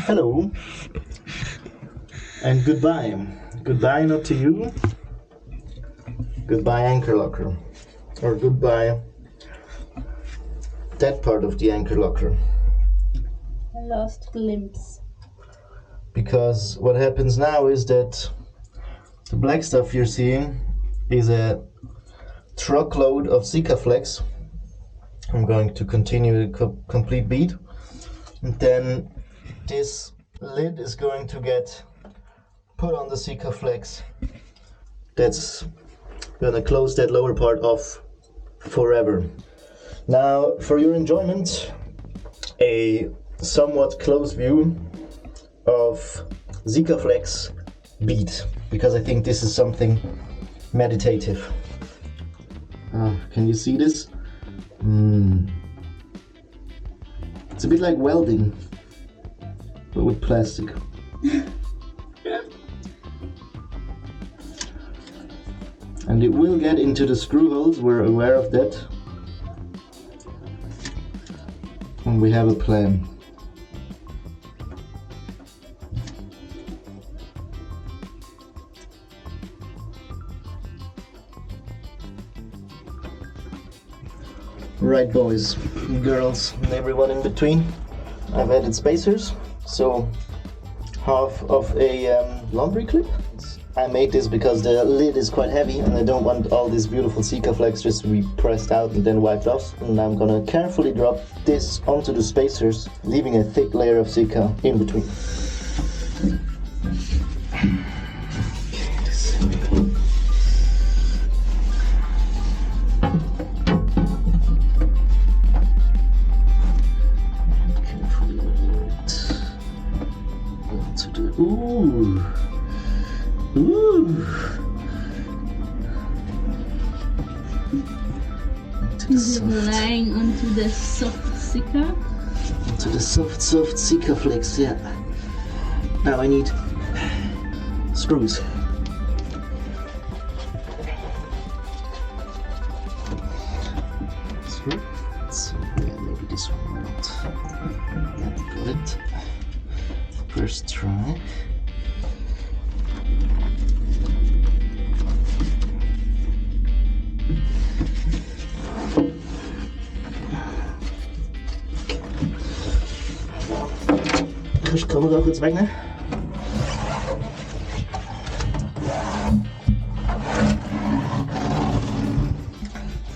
Hello and goodbye. Goodbye not to you. Goodbye anchor locker. Or goodbye that part of the anchor locker. A last glimpse. Because what happens now is that the black stuff you're seeing is a truckload of Sikaflex. I'm going to continue the complete beat. And then this lid is going to get put on the Sikaflex. That's gonna close that lower part off forever. Now, for your enjoyment, a somewhat close view of Sikaflex beat, because I think this is something meditative. Can you see this? It's a bit like welding, but with plastic. And it will get into the screw holes, we're aware of that. And we have a plan. Right, boys, girls, and everyone in between. I've added spacers, so half of a laundry clip. I made this because the lid is quite heavy and I don't want all this beautiful Sikaflex just to be pressed out and then wiped off. And I'm gonna carefully drop this onto the spacers, leaving a thick layer of Sika in between. Ooh. Ooh. Is it lying onto the soft Sika? Onto the soft Sikaflex, yeah. Now I need screws. Screw. So yeah, maybe this one will not. Yeah, got it. First try. Ich komme da kurz weg, ne?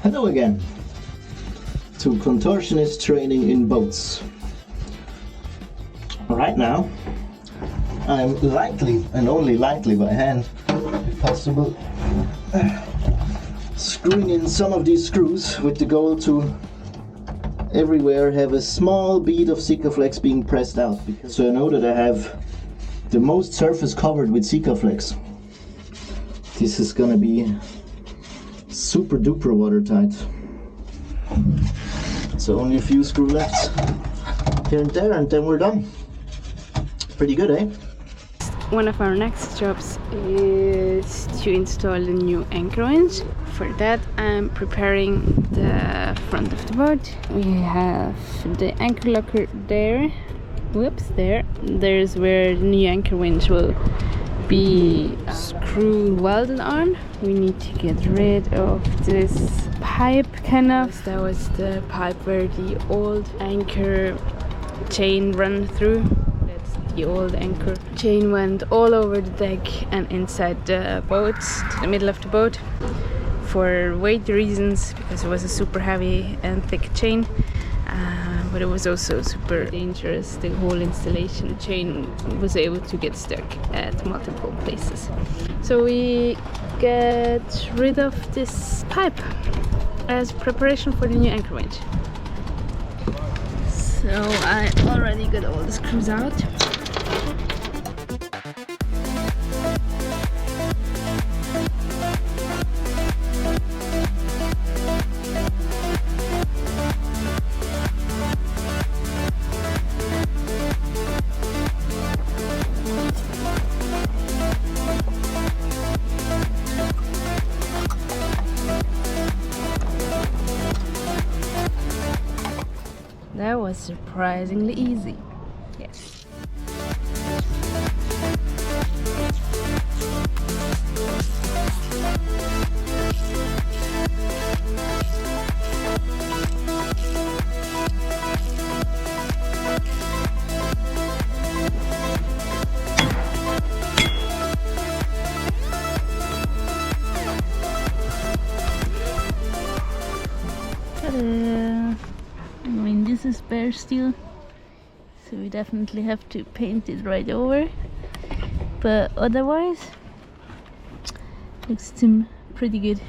Hello again to contortionist training in boats. Right now, I'm lightly, and only lightly by hand, if possible, screwing in some of these screws with the goal to everywhere have a small bead of Sikaflex being pressed out, so I know that I have the most surface covered with Sikaflex. This is gonna be super duper watertight. So only a few screw left here and there, and then we're done. Pretty good, eh? One of our next jobs is to install the new anchor winch. For that, I'm preparing the front of the boat. We have the anchor locker there. Whoops, there. There's where the new anchor winch will be screw welded on. We need to get rid of this pipe, kind of. That was the pipe where the old anchor chain ran through. The old anchor chain went all over the deck and inside the boat, to the middle of the boat, for weight reasons, because it was a super heavy and thick chain, but it was also super dangerous. The whole installation chain was able to get stuck at multiple places. So we get rid of this pipe as preparation for the new anchor winch. So I already got all the screws out. That was surprisingly easy. Yes. this is bare steel, so we definitely have to paint it right over, but otherwise looks pretty good.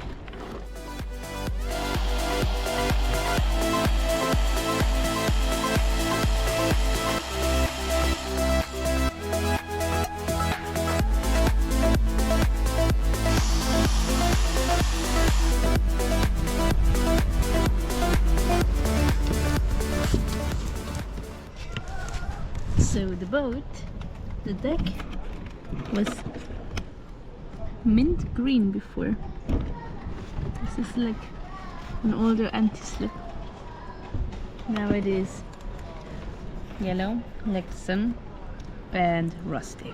So the boat, the deck, was mint green before. This is like an older anti-slip. Now it is yellow, like the sun, and rusty.